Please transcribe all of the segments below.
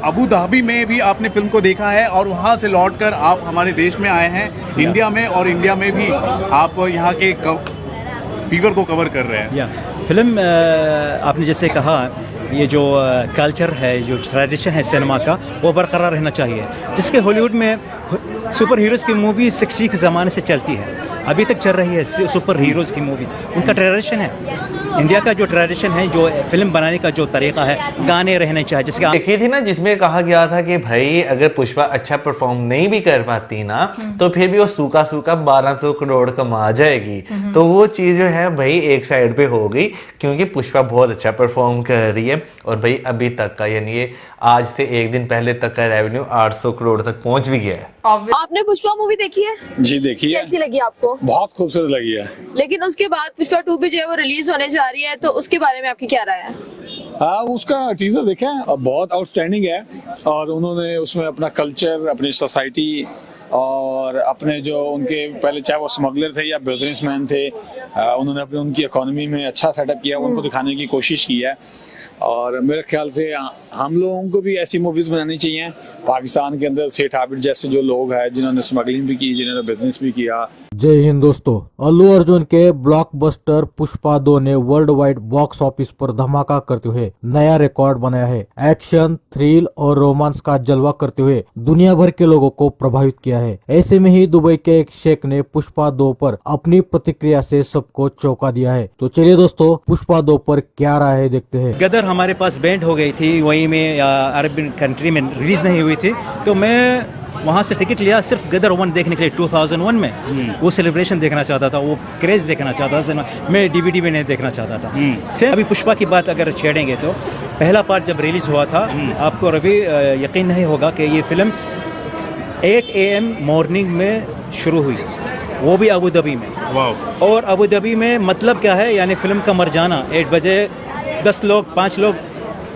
Abu Dhabi में भी आपने फिल्म को देखा है और वहाँ से लौटकर आप हमारे देश में आए हैं इंडिया में, और इंडिया में भी आप यहाँ के फीवर को कवर कर रहे हैं। फिल्म आपने जैसे कहा, ये जो कल्चर है, जो ट्रेडिशन है सिनेमा का, वो बरकरार रहना चाहिए। जिसके हॉलीवुड में सुपर हीरोज़ की मूवी 60 के ज़माने से चलती है, अभी तक चल रही है सुपर हीरोज़ की मूवीज़, उनका ट्रेडिशन है। इंडिया का जो ट्रेडिशन है, जो फिल्म बनाने का जो तरीका है, गाने रहने चाहिए। जिसके देखी थी ना, जिसमें कहा गया था कि भाई अगर पुष्पा अच्छा परफॉर्म नहीं भी कर पाती ना, तो फिर भी वो सूखा सूखा 1200 करोड़ कमा जाएगी। तो वो चीज़ जो है भाई एक साइड पे हो गई, क्योंकि पुष्पा बहुत अच्छा परफॉर्म कर रही है। और भाई अभी तक का, यानी ये आज से एक दिन पहले तक का रेवेन्यू 800 करोड़ तक पहुंच भी गया है। आपने पुष्पा मूवी देखी है? जी देखी है। कैसी लगी आपको? बहुत खूबसूरत लगी है। लेकिन उसके बाद पुष्पा 2 भी जो है वो रिलीज होने जा रही है, तो उसके बारे में आपकी क्या राय है? हाँ, उसका टीजर देखा है, बहुत आउटस्टैंडिंग है। और उन्होंने उसमें अपना कल्चर, अपनी सोसाइटी और अपने जो उनके पहले, चाहे वो स्मगलर थे या बिजनेसमैन थे, उन्होंने अपने उनकी इकोनॉमी में अच्छा सेटअप किया, उनको दिखाने की कोशिश की है। और मेरे ख्याल से हम लोगों को भी ऐसी मूवीज बनानी चाहिए। पाकिस्तान के अंदर सेठ आबिद जैसे जो लोग हैं, जिन्होंने स्मगलिंग भी की, जिन्होंने बिजनेस भी किया। जय हिंद दोस्तों, अल्लू अर्जुन के ब्लॉकबस्टर पुष्पा 2 ने वर्ल्ड वाइड बॉक्स ऑफिस पर धमाका करते हुए नया रिकॉर्ड बनाया है। एक्शन, थ्रिल और रोमांस का जलवा करते हुए दुनिया भर के लोगों को प्रभावित किया है। ऐसे में ही दुबई के एक शेख ने पुष्पा 2 पर अपनी प्रतिक्रिया से सबको चौंका दिया है। तो चलिए दोस्तों, पुष्पा 2 पर क्या राय है देखते हैं। गदर हमारे पास बैंड हो गई थी, वहीं में अरब कंट्री में रिलीज नहीं हुई थी, तो मैं वहाँ से टिकट लिया सिर्फ गदर 1 देखने के लिए 2001 में। वो सेलिब्रेशन देखना चाहता था, वो क्रेज देखना चाहता था, मैं डीवीडी में नहीं देखना चाहता था। सेम अभी पुष्पा की बात अगर छेड़ेंगे तो पहला पार्ट जब रिलीज हुआ था, आपको अभी यकीन नहीं होगा कि ये फिल्म 8 AM मॉर्निंग में शुरू हुई, वो भी अबू धाबी में। और अबू धाबी में मतलब क्या है, यानी फिल्म का मर जाना। 8 बजे 10 लोग, 5 लोग,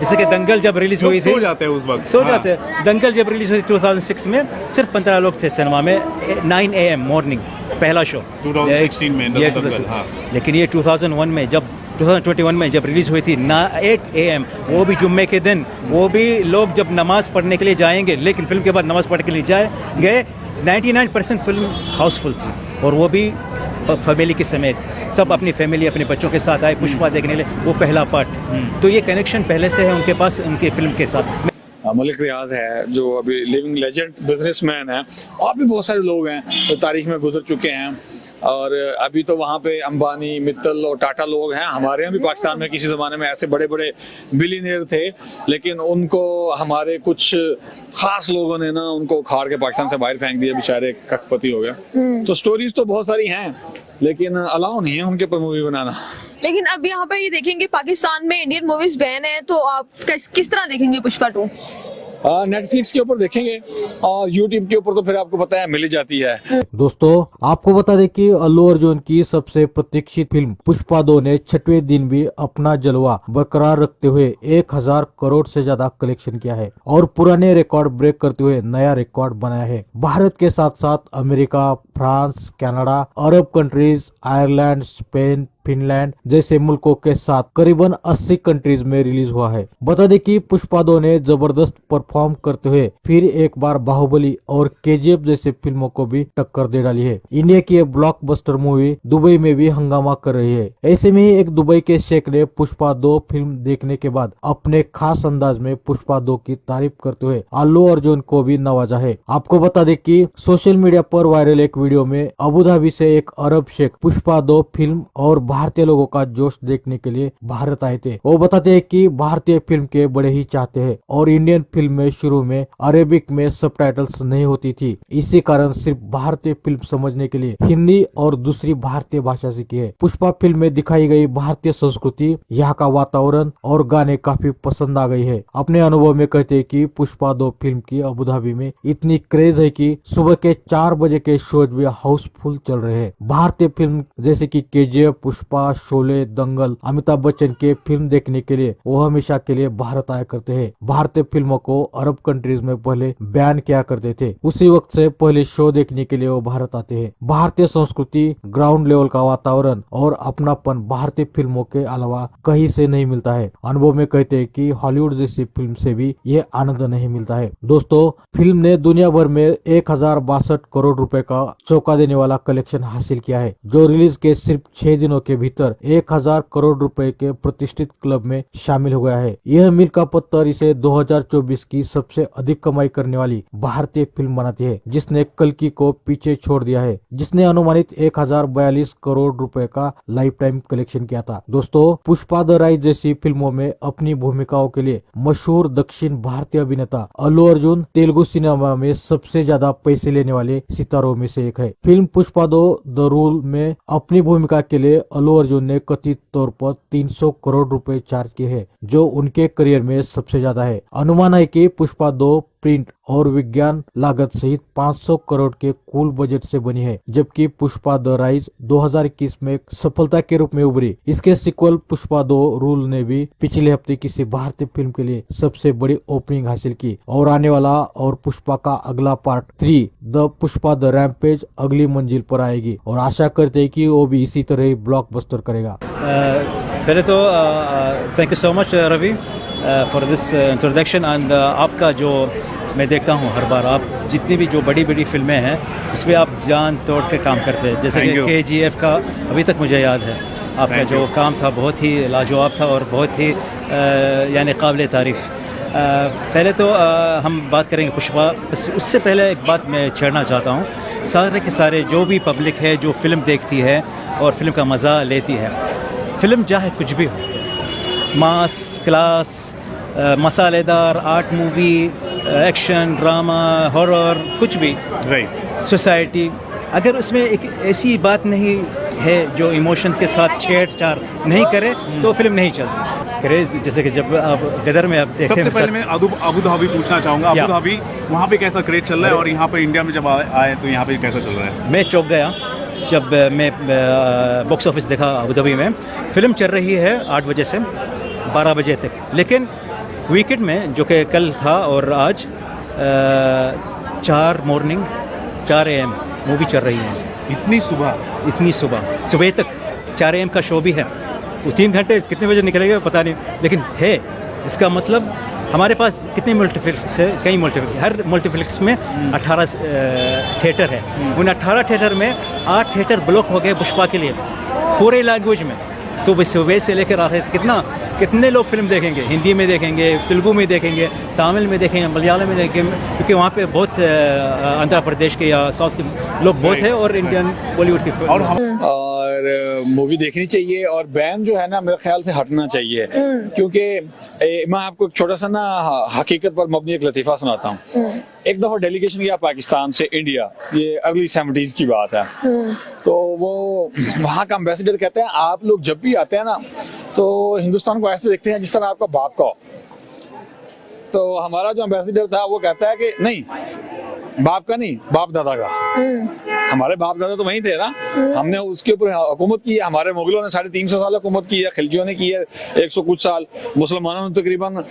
जैसे कि दंगल जब रिलीज हुई थी, सो जाते हैं उस वक्त, सो जाते हैं। दंगल जब रिलीज हुई 2006 में, सिर्फ 15 लोग थे सिनेमा में। 9 AM मॉर्निंग पहला शो 2016 में। लेकिन ये 2001 में, जब 2021 में जब रिलीज हुई थी 8 AM, वो भी जुम्मे के दिन, वो भी लोग जब नमाज पढ़ने के लिए जाएंगे, लेकिन फिल्म के बाद नमाज पढ़ने के लिए गए 99% फिल्म हाउसफुल थी, और वो भी फैमिली के समेत। सब अपनी फैमिली, अपने बच्चों के साथ आए पुष्पा देखने के लिए, वो पहला पार्ट। तो ये कनेक्शन पहले से है उनके पास, उनके फिल्म के साथ। मलिक रियाज है जो अभी लिविंग लेजेंड बिजनेसमैन है, और भी बहुत सारे लोग हैं जो तारीख में गुजर चुके हैं। और अभी तो वहाँ पे अंबानी, मित्तल और टाटा लोग हैं। हमारे यहाँ भी पाकिस्तान में किसी ज़माने में ऐसे बड़े बड़े बिलियनियर थे, लेकिन उनको हमारे कुछ खास लोगों ने ना उनको उखाड़ के पाकिस्तान से बाहर फेंक दिया, बेचारे कखपति हो गए। तो स्टोरीज तो बहुत सारी हैं, लेकिन अलाउ नहीं है उनके ऊपर मूवी बनाना। लेकिन अब यहाँ पर ये देखेंगे पाकिस्तान में इंडियन मूवीज बैन है, तो आप किस तरह देखेंगे पुष्पा 2? नेटफ्लिक्स के ऊपर देखेंगे, और यूट्यूब के ऊपर तो फिर आपको पता है मिल ही जाती है। दोस्तों, आपको बता दें कि अल्लू अर्जुन की सबसे प्रतीक्षित फिल्म पुष्पा 2 ने 6वें दिन भी अपना जलवा बरकरार रखते हुए 1000 करोड़ से ज्यादा कलेक्शन किया है और पुराने रिकॉर्ड ब्रेक करते हुए नया रिकॉर्ड बनाया है। भारत के साथ साथ अमेरिका, फ्रांस, कनाडा, अरब कंट्रीज, आयरलैंड, स्पेन, फिनलैंड जैसे मुल्कों के साथ करीबन 80 कंट्रीज में रिलीज हुआ है। बता दें कि पुष्पा 2 ने जबरदस्त परफॉर्म करते हुए फिर एक बार बाहुबली और KGF जैसे फिल्मों को भी टक्कर दे डाली है। इंडिया की ब्लॉकबस्टर मूवी दुबई में भी हंगामा कर रही है। ऐसे में ही एक दुबई के शेख ने पुष्पा 2 फिल्म देखने के बाद अपने खास अंदाज में पुष्पा 2 की तारीफ करते हुए अल्लू अर्जुन को भी नवाजा है। आपको बता दें कि सोशल मीडिया पर वायरल एक वीडियो में अबू धाबी से एक अरब शेख पुष्पा 2 फिल्म और भारतीय लोगों का जोश देखने के लिए भारत आए थे। वो बताते हैं कि भारतीय फिल्म के बड़े ही चाहते हैं और इंडियन फिल्म में शुरू में अरेबिक में सबटाइटल्स नहीं होती थी, इसी कारण सिर्फ भारतीय फिल्म समझने के लिए हिंदी और दूसरी भारतीय भाषा सीखी है। पुष्पा फिल्म में दिखाई गई भारतीय संस्कृति, यहाँ का वातावरण और गाने काफी पसंद आ गई है। अपने अनुभव में कहते हैं कि पुष्पा 2 फिल्म की अबू धाबी में इतनी क्रेज है कि सुबह के 4 बजे के शोज भी हाउसफुल चल रहे हैं। भारतीय फिल्म जैसे कि KGF, पुष्पा पुष्पा, शोले, दंगल, अमिताभ बच्चन के फिल्म देखने के लिए वो हमेशा के लिए भारत आया करते हैं। भारतीय फिल्मों को अरब कंट्रीज में पहले बैन किया करते थे, उसी वक्त से पहले शो देखने के लिए वो भारत आते हैं। भारतीय संस्कृति, ग्राउंड लेवल का वातावरण और अपनापन भारतीय फिल्मों के अलावा कहीं से नहीं मिलता है। अनुभव में कहते हैं कि हॉलीवुड जैसी फिल्म से भी ये आनंद नहीं मिलता है। दोस्तों, फिल्म ने दुनिया भर में 1062 करोड़ रुपए का चौंका देने वाला कलेक्शन हासिल किया है, जो रिलीज के सिर्फ 6 दिनों के भीतर 1000 करोड़ रुपए के प्रतिष्ठित क्लब में शामिल हो गया है। यह मील का पत्थर इसे 2024 की सबसे अधिक कमाई करने वाली भारतीय फिल्म बनाती है, जिसने कल्कि को पीछे छोड़ दिया है, जिसने अनुमानित 1042 करोड़ रुपए का लाइफ टाइम कलेक्शन किया था। दोस्तों, पुष्पा द राइज जैसी फिल्मों में अपनी भूमिकाओं के लिए मशहूर दक्षिण भारतीय अभिनेता अल्लू अर्जुन तेलुगु सिनेमा में सबसे ज्यादा पैसे लेने वाले सितारों में से एक है। फिल्म पुष्पा द रूल में अपनी भूमिका के लिए अल्लू अर्जुन ने कथित तौर पर 300 करोड़ रुपए चार्ज किए हैं, जो उनके करियर में सबसे ज्यादा है। अनुमान है कि पुष्पा 2 प्रिंट और विज्ञान लागत सहित 500 करोड़ के कुल बजट से बनी है, जबकि पुष्पा द राइज 2021 में सफलता के रूप में उभरी। इसके सिक्वल पुष्पा 2 रूल ने भी पिछले हफ्ते किसी भारतीय फिल्म के लिए सबसे बड़ी ओपनिंग हासिल की और आने वाला और पुष्पा का अगला part 3 the Pushpa the rampage अगली मंजिल पर आएगी और आशा करते हैं कि वो भी इसी तरह ही ब्लॉकबस्टर करेगा। पहले तो thank you so much Ravi for this introduction and आपका जो मैं देखता हूँ हर बार, आप जितनी भी जो बड़ी बड़ी फिल्में हैं उसमें आप जान तोड़ के काम करते हैं, जैसे कि KGF का अभी तक मुझे याद है आपका जो काम था बहुत ही लाजवाब था और बहुत ही यानी काबिल तारीफ़। पहले तो हम बात करेंगे पुष्पा, उससे पहले एक बात मैं छेड़ना चाहता हूँ। सारे के सारे जो भी पब्लिक है जो फिल्म देखती है और फिल्म का मज़ा लेती है, फिल्म चाहे कुछ भी हो, मास, क्लास, मसालेदार, art movie, action, drama, horror, कुछ भी, राइट, सोसाइटी, अगर उसमें एक ऐसी बात नहीं है जो इमोशन के साथ छेड़छाड़ नहीं करे तो फिल्म नहीं चलती। क्रेज जैसे कि जब आप गदर में आप देखते हैं, सबसे पहले मैं अबू धाबी पूछना चाहूँगा, अबू धाबी वहाँ पे कैसा क्रेज चल रहा है और यहाँ पे इंडिया में जब आए तो यहाँ पे कैसा चल रहा है? मैं चौंक गया जब मैं बॉक्स ऑफिस देखा अबू धाबी में। फिल्म चल रही है 8 बजे से 12 बजे तक, लेकिन वीकेंड में जो कि कल था और आज 4 AM मूवी चल रही है। इतनी सुबह सुबह तक 4 AM का शो भी है। वो 3 घंटे कितने बजे निकलेगा पता नहीं, लेकिन है। इसका मतलब हमारे पास कितने मल्टीप्लेक्स है, कई मल्टीप्लेक्स, हर मल्टीप्लेक्स में 18 थिएटर है। उन 18 थिएटर में 8 थिएटर ब्लॉक हो गए पुष्पा के लिए पूरे लैंग्वेज में। तो सुबह से लेकर आ रहे थे, कितने लोग फिल्म देखेंगे, हिंदी में देखेंगे, तेलुगु में देखेंगे, तमिल में देखेंगे, मलयालम में देखेंगे, क्योंकि वहाँ पे बहुत आंध्र प्रदेश के या साउथ के लोग बहुत है और इंडियन बॉलीवुड की और मूवी देखनी चाहिए और बैन जो है ना मेरे ख्याल से हटना चाहिए, क्योंकि मैं आपको एक छोटा सा ना हकीकत पर मबनी एक लतीफ़ा सुनाता हूँ। एक दफ़ा डेलीगेशन गया पाकिस्तान से इंडिया, ये अर्ली 70s की बात है। तो वो वहाँ का एम्बेसडर कहते हैं आप लोग जब भी आते हैं ना तो हिंदुस्तान को ऐसे देखते हैं जिस तरह आपका बाप का हो। तो हमारा जो एम्बेसडर था वो कहता है कि नहीं, बाप का नहीं, बाप दादा का। हमारे बाप दादा तो वहीं थे ना, हमने उसके ऊपर हुकूमत की है। हमारे मुगलों ने 350 साल हुकूमत की है, खिलजियों ने की है 100 कुछ साल, मुसलमानों ने तकरीबन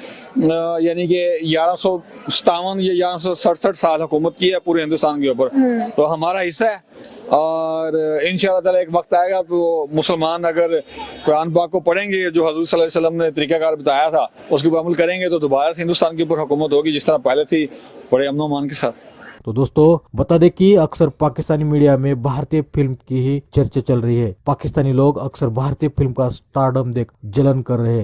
यानी कि 1157 या 1167 साल हुकूमत की है पूरे हिंदुस्तान के ऊपर। तो हमारा हिस्सा है और इंशाअल्लाह ताला एक वक्त आएगा तो मुसलमान अगर कुरान पाक को पढ़ेंगे, जो हजूर सल्लल्लाहु अलैहि वसल्लम ने तरीकाकार बताया था उसके ऊपर अमल करेंगे, तो दोबारा से हिंदुस्तान के ऊपर हुकूमत होगी जिस तरह पहले थी, बड़े अमन मान के साथ। तो दोस्तों, बता दें कि अक्सर पाकिस्तानी मीडिया में भारतीय फिल्म की ही चर्चा चल रही है। पाकिस्तानी लोग अक्सर भारतीय फिल्म का स्टारडम देख जलन कर रहे हैं।